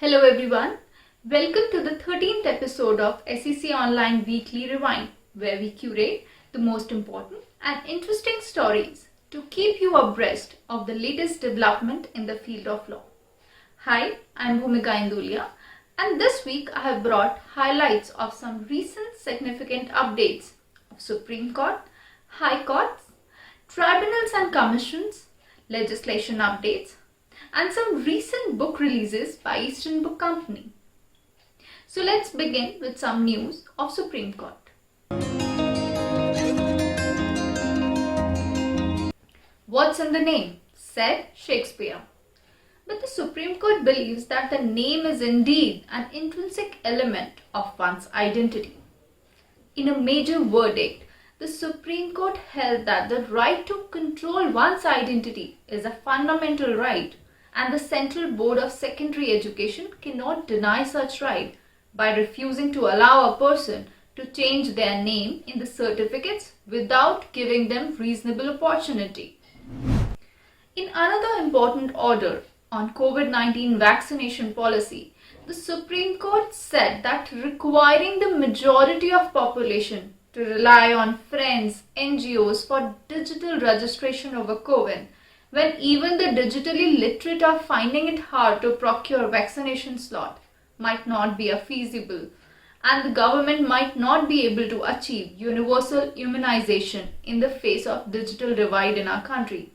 Hello everyone, welcome to the 13th episode of SEC Online Weekly Rewind, where we curate the most important and interesting stories to keep you abreast of the latest development in the field of law. Hi, I'm Bhumika Indulia, and this week I have brought highlights of some recent significant updates of Supreme Court, High Courts, tribunals and commissions, legislation updates, and some recent book releases by Eastern Book Company. So let's begin with some news of Supreme Court. What's in the name? Said Shakespeare. But the Supreme Court believes that the name is indeed an intrinsic element of one's identity. In a major verdict, the Supreme Court held that the right to control one's identity is a fundamental right, and the Central Board of Secondary Education cannot deny such right by refusing to allow a person to change their name in the certificates without giving them reasonable opportunity. In another important order on COVID-19 vaccination policy, the Supreme Court said that requiring the majority of population to rely on friends, NGOs for digital registration over COVID, when even the digitally literate are finding it hard to procure vaccination slot, might not be feasible, and the government might not be able to achieve universal immunization in the face of digital divide in our country.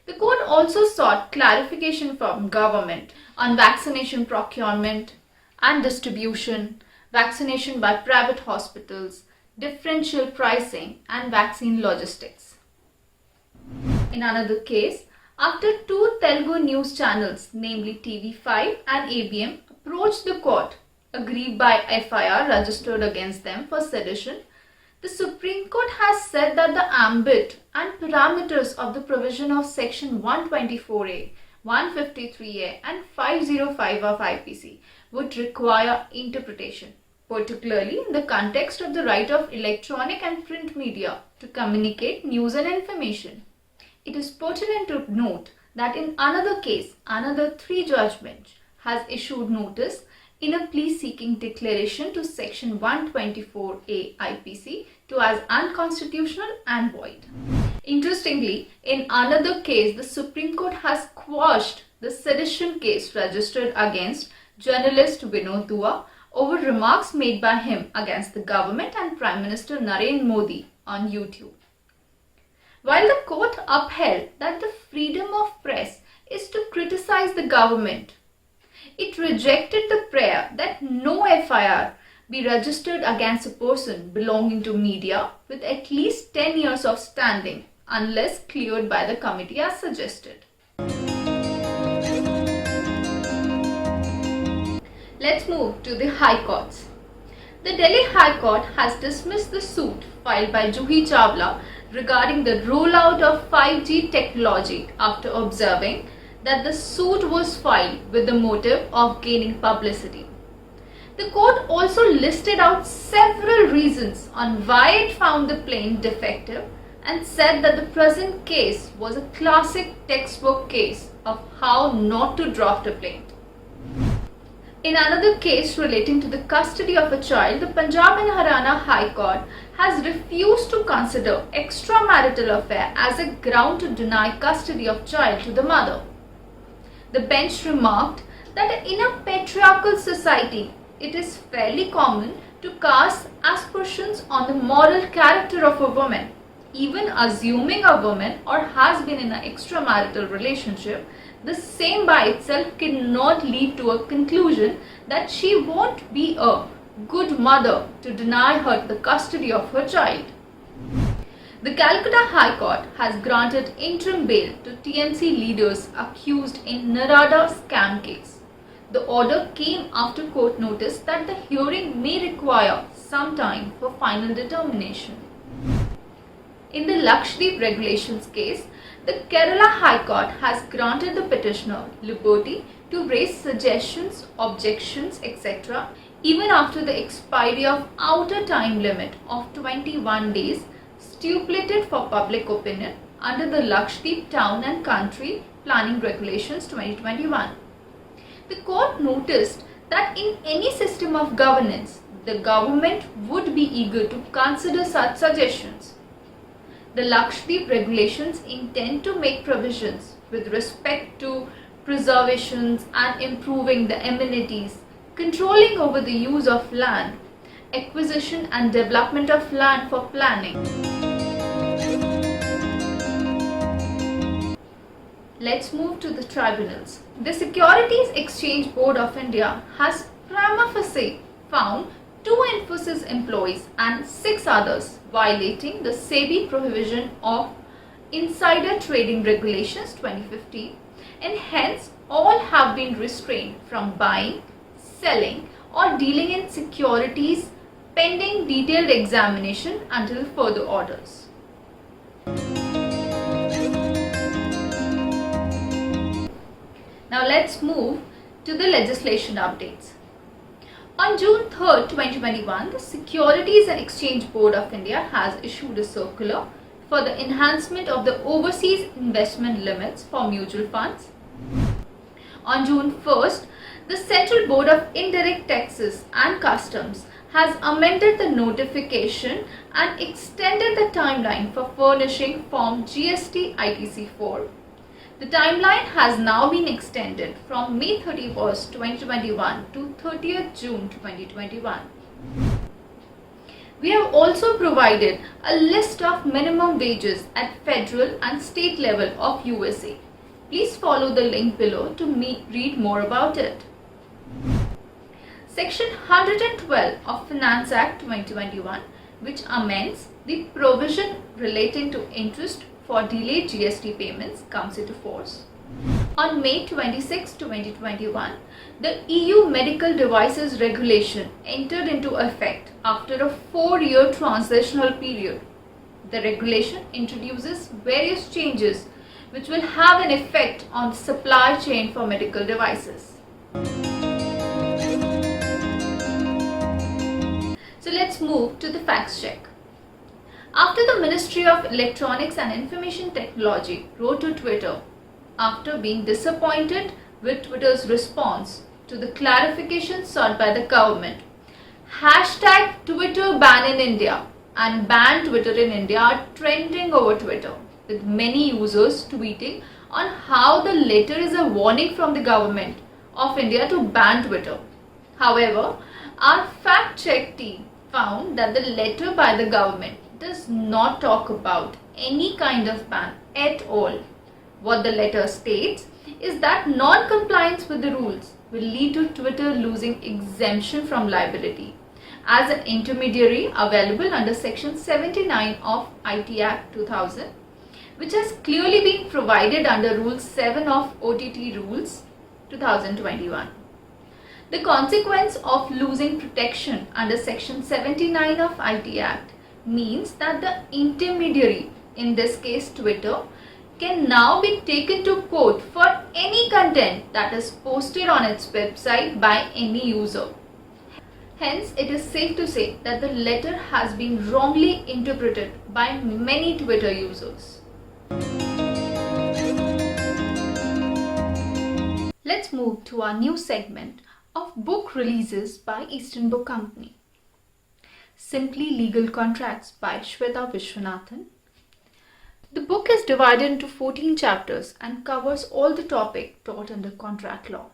The court also sought clarification from government on vaccination procurement and distribution, vaccination by private hospitals, differential pricing, and vaccine logistics. In another case, after two Telugu news channels, namely TV5 and ABM, approached the court, aggrieved by FIR registered against them for sedition, the Supreme Court has said that the ambit and parameters of the provision of Section 124A, 153A and 505 of IPC would require interpretation, particularly in the context of the right of electronic and print media to communicate news and information. It is pertinent to note that in another case, another three-judge bench has issued notice in a plea-seeking declaration to Section 124A IPC to as unconstitutional and void. Interestingly, in another case, the Supreme Court has quashed the sedition case registered against journalist Vinod Dua over remarks made by him against the government and Prime Minister Narendra Modi on YouTube. While the court upheld that the freedom of press is to criticize the government, it rejected the prayer that no FIR be registered against a person belonging to media with at least 10 years of standing unless cleared by the committee as suggested. Let's move to the High Courts. The Delhi High Court has dismissed the suit filed by Juhi Chawla regarding the rollout of 5G technology after observing that the suit was filed with the motive of gaining publicity. The court also listed out several reasons on why it found the plane defective and said that the present case was a classic textbook case of how not to draft a plane. In another case relating to the custody of a child, the Punjab and Haryana High Court has refused to consider extramarital affair as a ground to deny custody of child to the mother. The bench remarked that in a patriarchal society, it is fairly common to cast aspersions on the moral character of a woman. Even assuming a woman or has been in an extramarital relationship, the same by itself cannot lead to a conclusion that she won't be a good mother to deny her the custody of her child. The Calcutta High Court has granted interim bail to TMC leaders accused in Narada scam case. The order came after court noticed that the hearing may require some time for final determination. In the Lakshadweep regulations case, the Kerala High Court has granted the petitioner liberty to raise suggestions, objections, etc. even after the expiry of outer time limit of 21 days stipulated for public opinion under the Lakshadweep Town and Country Planning Regulations 2021. The court noticed that in any system of governance, the government would be eager to consider such suggestions. The Lakshadweep regulations intend to make provisions with respect to preservations and improving the amenities, controlling over the use of land, acquisition and development of land for planning. Let's move to the tribunals. The Securities Exchange Board of India has prima facie found 2 Infosys employees and 6 others violating the SEBI provision of Insider Trading Regulations 2015, and hence all have been restrained from buying, selling or dealing in securities pending detailed examination until further orders. Now let's move to the legislation updates. On June 3, 2021, the Securities and Exchange Board of India has issued a circular for the enhancement of the overseas investment limits for mutual funds. On June 1st, the Central Board of Indirect Taxes and Customs has amended the notification and extended the timeline for furnishing Form GST ITC4. The timeline has now been extended from May 31st, 2021 to 30th June 2021. We have also provided a list of minimum wages at federal and state level of USA. Please follow the link below to read more about it. Section 112 of Finance Act 2021, which amends the provision relating to interest for delayed GST payments, comes into force. On May 26, 2021, the EU Medical Devices Regulation entered into effect after a 4-year transitional period. The regulation introduces various changes which will have an effect on the supply chain for medical devices. So let's move to the facts check. After the Ministry of Electronics and Information Technology wrote to Twitter after being disappointed with Twitter's response to the clarification sought by the government, hashtag Twitter ban in India and ban Twitter in India are trending over Twitter, with many users tweeting on how the letter is a warning from the government of India to ban Twitter. However, our fact check team found that the letter by the government does not talk about any kind of ban at all. What the letter states is that non-compliance with the rules will lead to Twitter losing exemption from liability as an intermediary available under Section 79 of IT Act 2000, which has clearly been provided under Rule 7 of OTT Rules 2021. The consequence of losing protection under Section 79 of IT Act means that the intermediary, in this case Twitter, can now be taken to court for any content that is posted on its website by any user. Hence, it is safe to say that the letter has been wrongly interpreted by many Twitter users. Let's move to our new segment of book releases by Eastern Book Company. Simply Legal Contracts by Shweta Vishwanathan. The book is divided into 14 chapters and covers all the topics taught under contract law.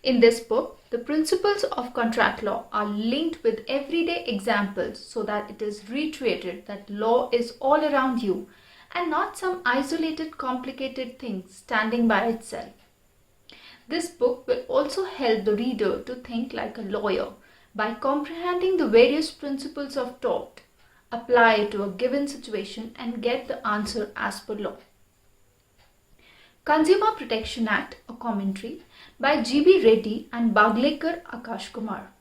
In this book, the principles of contract law are linked with everyday examples so that it is reiterated that law is all around you and not some isolated, complicated thing standing by itself. This book will also help the reader to think like a lawyer by comprehending the various principles of tort, apply it to a given situation and get the answer as per law. Consumer Protection Act, a commentary by G.B. Reddy and Baglekar Akash Kumar.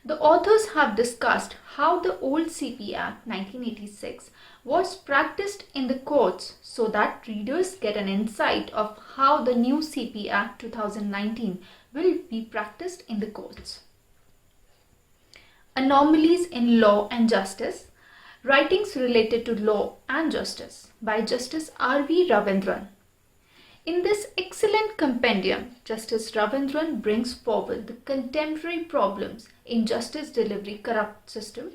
The authors have discussed how the old CP Act 1986 was practiced in the courts so that readers get an insight of how the new CP Act 2019 will be practiced in the courts. Anomalies in Law and Justice, Writings Related to Law and Justice by Justice R.V. Ravindran. In this excellent compendium, Justice Ravindran brings forward the contemporary problems in justice delivery corrupt system,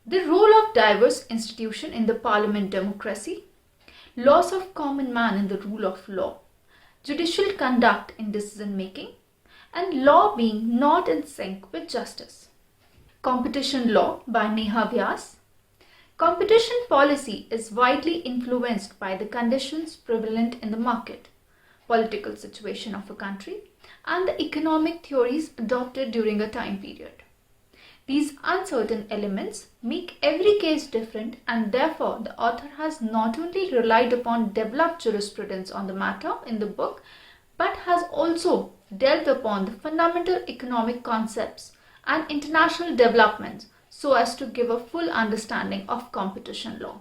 the role of diverse institution in the parliament democracy, loss of common man in the rule of law, judicial conduct in decision making, and law being not in sync with justice. Competition Law by Neha Vyas. Competition policy is widely influenced by the conditions prevalent in the market, political situation of a country, and the economic theories adopted during a time period. These uncertain elements make every case different, and therefore the author has not only relied upon developed jurisprudence on the matter in the book, but has also delved upon the fundamental economic concepts and international developments so as to give a full understanding of competition law.